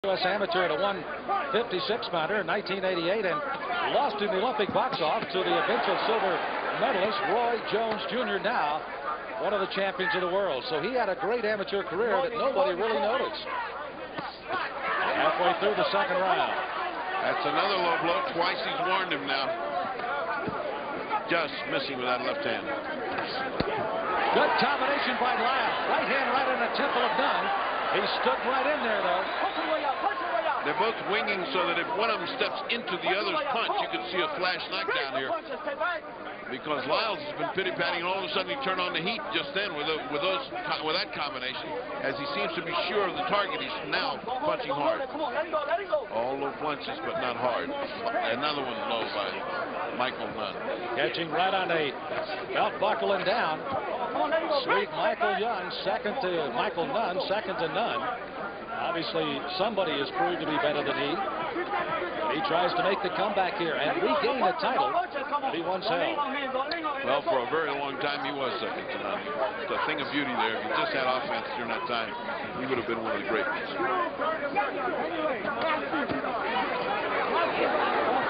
U.S. amateur at a 156 pounder in 1988 and lost in the Olympic box-off to the eventual silver medalist Roy Jones Jr., now one of the champions of the world. So he had a great amateur career that nobody really noticed. Halfway through the second round. That's another low blow. Twice he's warned him now. Just missing with that left hand. Good combination by Liles. Right hand right in the temple of Nunn. He stood right in there, though. They're both winging so that if one of them steps into the other's punch, you can see a flash knockdown here. Because Liles has been pity-patting, and all of a sudden he turned on the heat just then with that combination. As he seems to be sure of the target, he's now punching hard. All low punches, but not hard. Another one low by Michael Nunn. Catching right on the belt buckle and down. Sweet Michael Young, second to Michael Nunn, second to Nunn. Obviously, somebody is proved to be better than he. He tries to make the comeback here and regain a title that he once held. Well, for a very long time, he was second to Nunn. It's a thing of beauty there. If he just had offense during that time, he would have been one of the great ones.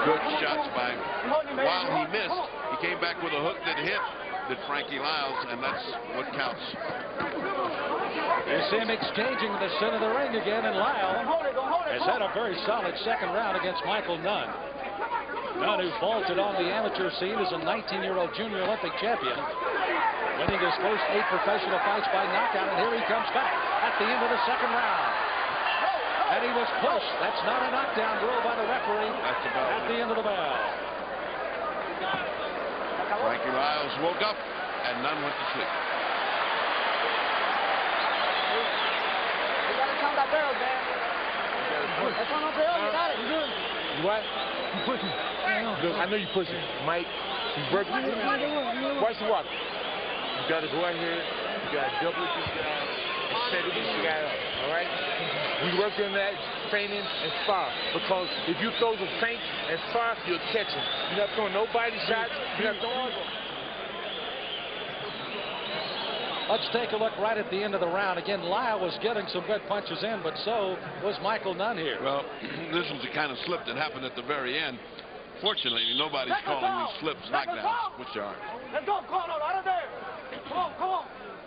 Good shots by him. While he missed, he came back with a hook that hit Frankie Liles, and that's what counts. You see him exchanging in the center of the ring again, and Liles has had a very solid second round against Michael Nunn. Nunn, who vaulted on the amateur scene as a 19-year-old junior Olympic champion, winning his first 8 professional fights by knockout, and here he comes back at the end of the second round. And he was pushed. That's not a knockdown ruled by the referee at the end of the bell. Frankie Liles woke up, and Nunn went to sleep. You gotta count that barrel, man. That's on the barrel. You got it. You good? What? You pushing? Look, I know you pushing. Mike, you working. Watch the water. You gotta go out here. You gotta double this guy and set this guy up. All right? We work on that training and spar, because if you throw the feint and spar, you'll catch him. You're not throwing no body shots. You're not throwing. Let's take a look right at the end of the round. Again, Liles was getting some good punches in, but so was Michael Nunn here. Well, this was the kind of slip that happened at the very end. Fortunately, nobody's calling these slips knockdowns, which are. Let's go, come on, out of there. Come on, come on.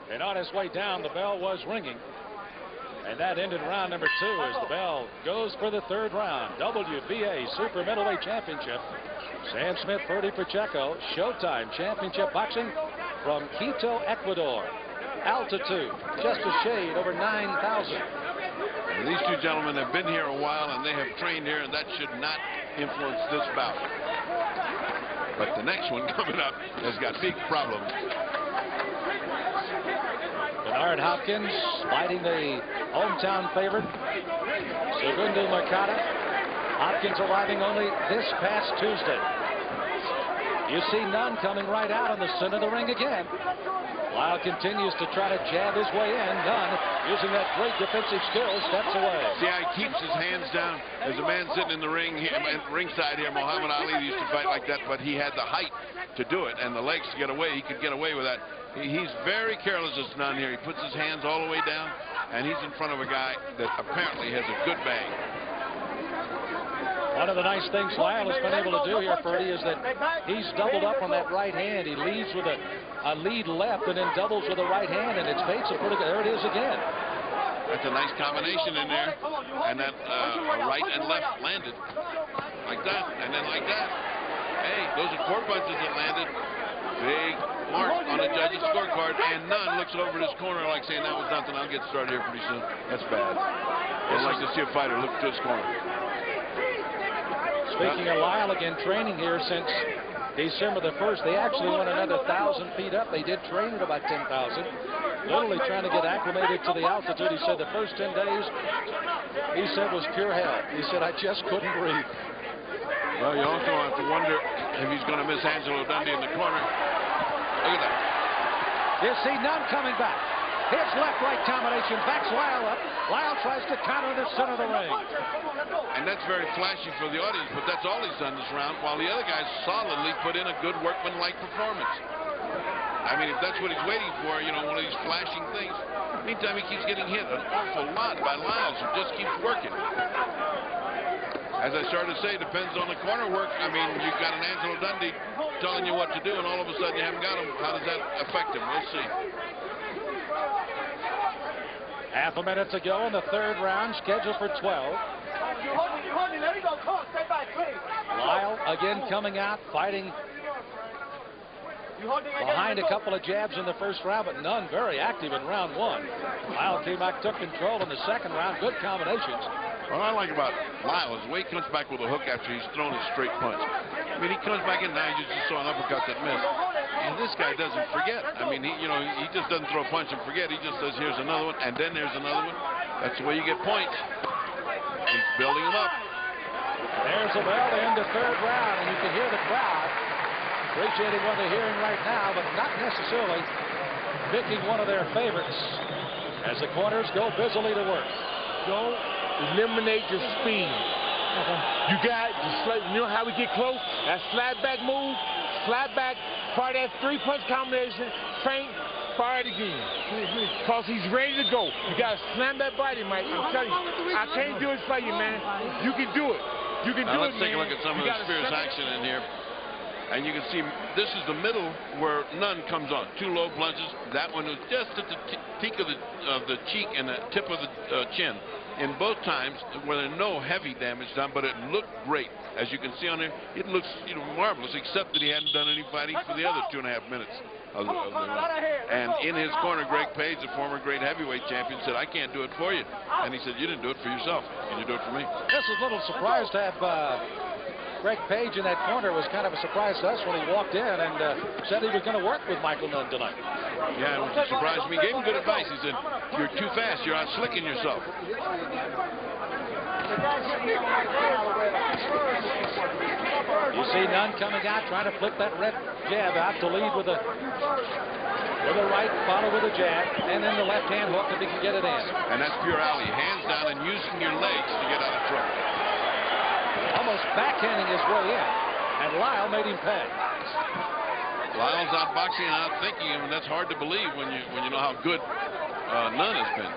And on his way down, the bell was ringing. And that ended round number 2 as the bell goes for the third round. WBA Super Middleweight Championship. Sam Smith, Ferdy Pacheco. Showtime Championship Boxing from Quito, Ecuador. Altitude, just a shade over 9,000. These two gentlemen have been here a while, and they have trained here, and that should not influence this bout. But the next one coming up has got big problems. Bernard Hopkins fighting the hometown favorite, Segundo Mercado. Hopkins arriving only this past Tuesday. You see Nunn coming right out in the center of the ring again. Liles continues to try to jab his way in. Nunn, using that great defensive skill, steps away. See how he keeps his hands down? There's a man sitting in the ring here, ringside here. Muhammad Ali used to fight like that, but he had the height to do it and the legs to get away. He could get away with that. He's very careless as Nunn here. He puts his hands all the way down, and he's in front of a guy that apparently has a good bang. One of the nice things Liles has been able to do here, Ferdy, is that he's doubled up on that right hand. He leads with a lead left and then doubles with a right hand, and it's made some pretty good. There it is again. That's a nice combination in there, and that right and left landed like that, and then like that. Hey, those are 4 punches that landed. Big mark on the judge's scorecard, and Nunn looks over his corner like saying, that was nothing. I'll get started here pretty soon. That's bad. I'd like to see a fighter look to his corner. Speaking of Liles, again, training here since December the 1st. They actually went another 1,000 feet up. They did train at about 10,000. Literally trying to get acclimated to the altitude. He said the first 10 days, he said, was pure hell. He said, I just couldn't breathe. Well, you also have to wonder if he's going to miss Angelo Dundee in the corner. Look at that. You see Nunn coming back. His left-right combination backs Liles up. Liles tries to counter in the center of the ring. And that's very flashy for the audience, but that's all he's done this round, while the other guys solidly put in a good workmanlike performance. I mean, if that's what he's waiting for, you know, one of these flashing things. Meantime, he keeps getting hit an awful lot by Liles, who just keeps working. As I started to say, depends on the corner work. I mean, you've got an Angelo Dundee telling you what to do, and all of a sudden you haven't got him. How does that affect him? We'll see. Half a minute to go in the third round, scheduled for 12. Lyle again coming out, fighting behind a couple of jabs in the first round, but Nunn very active in round one. Lyle came back, took control in the second round. Good combinations. What I like about Lyle is the way he comes back with a hook after he's thrown a straight punch. I mean, he comes back in now, you just saw an uppercut that missed. And this guy doesn't forget. I mean, he just doesn't throw a punch and forget. He just says, here's another one, and then there's another one. That's the way you get points. He's building them up. There's the bell to end the third round, and you can hear the crowd appreciating what they're hearing right now, but not necessarily picking one of their favorites as the corners go busily to work. Don't eliminate the speed. You got, you know how we get close? That slap back move, slap back, part of that three-punch combination, feint, fire it again. Because he's ready to go. You got to slam that body, Mike. I'm telling you, I can't do it for you, man. You can do it. You can do it, man. Let's take a look at some of the Spears action in here. And you can see this is the middle where Nunn comes on. Two low plunges. That one was just at the peak of the cheek and the tip of the chin. In both times, where there's no heavy damage done, but it looked great. As you can see on there, it looks marvelous, except that he hadn't done any fighting for the other 2.5 minutes. And in his corner, Greg Page, the former great heavyweight champion, said, I can't do it for you. And he said, you didn't do it for yourself. Can you do it for me? This is a little surprised to have Greg Page in that corner. Was kind of a surprise to us when he walked in and said he was going to work with Michael Nunn tonight. Yeah, it was a surprise to me. He gave him good advice. He said, you're too fast. You're out slicking yourself. You see Nunn coming out, trying to flip that red jab out to lead with a right, follow with a jab, and then the left-hand hook if he can get it in. And that's pure alley. Hands down and using your legs to get out of trouble. Almost backhanding his way in, and Lyle made him pay. Lyle's outboxing and outthinking him, and that's hard to believe when you know how good Nunn has been.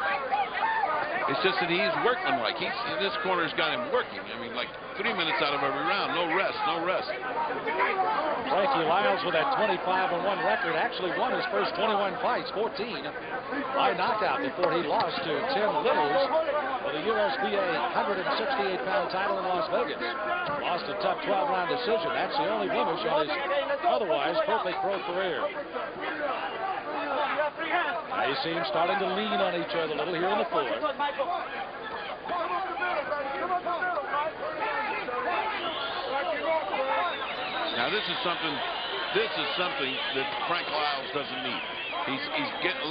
It's just that he's workmanlike. This corner's got him working. I mean, like 3 minutes out of every round. No rest, no rest. Frankie Liles with that 25-1 record actually won his first 21 fights, 14 by knockout before he lost to Tim Liles for the USBA 168-pound title in Las Vegas. Lost a tough 12-round decision. That's the only blemish on his otherwise perfect pro career. They seem starting to lean on each other a little here in the fourth. Now this is something that Frank Liles doesn't need. He's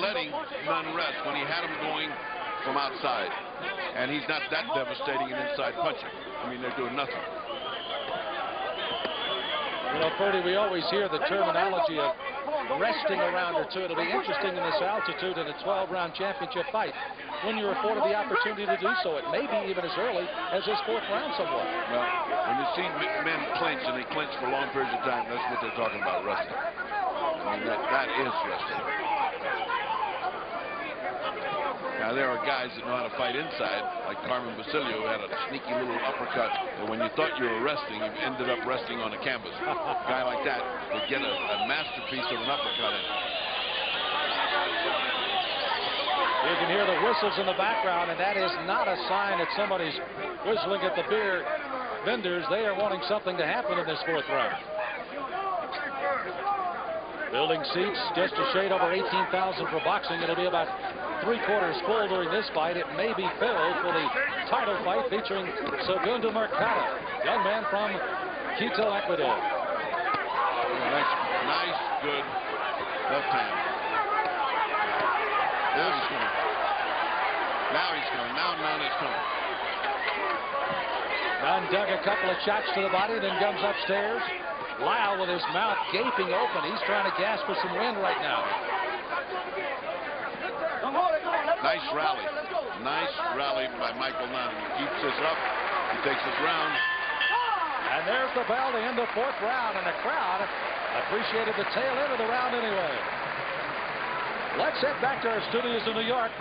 letting Nunn rest when he had him going from outside, and he's not that devastating an inside puncher. I mean, they're doing nothing. You know, Ferdy, we always hear the terminology of resting a round or two. It'll be interesting in this altitude in a 12-round championship fight when you're afforded the opportunity to do so. It may be even as early as this fourth round somewhat. Well, when you see men clinch and they clinch for long periods of time, that's what they're talking about, resting. I mean, that is resting. Now, there are guys that know how to fight inside, like Carmen Basilio, who had a sneaky little uppercut. And when you thought you were resting, you ended up resting on the canvas. A guy like that would get a masterpiece of an uppercut in. You can hear the whistles in the background, and that is not a sign that somebody's whistling at the beer vendors. They are wanting something to happen in this fourth round. Building seats just a shade over 18,000 for boxing. It'll be about 3/4 full during this fight. It may be filled for the title fight featuring Segundo Mercado, young man from Quito, Ecuador. Nice, good left hand. Now he's coming. Now he's coming. Now Nunn is coming. Nunn dug a couple of shots to the body, then comes upstairs. Lyle with his mouth gaping open. He's trying to gasp for some wind right now. Nice rally. Nice rally by Michael Nunn. He keeps this up. He takes this round. And there's the bell to end the fourth round, and the crowd appreciated the tail end of the round anyway. Let's head back to our studios in New York.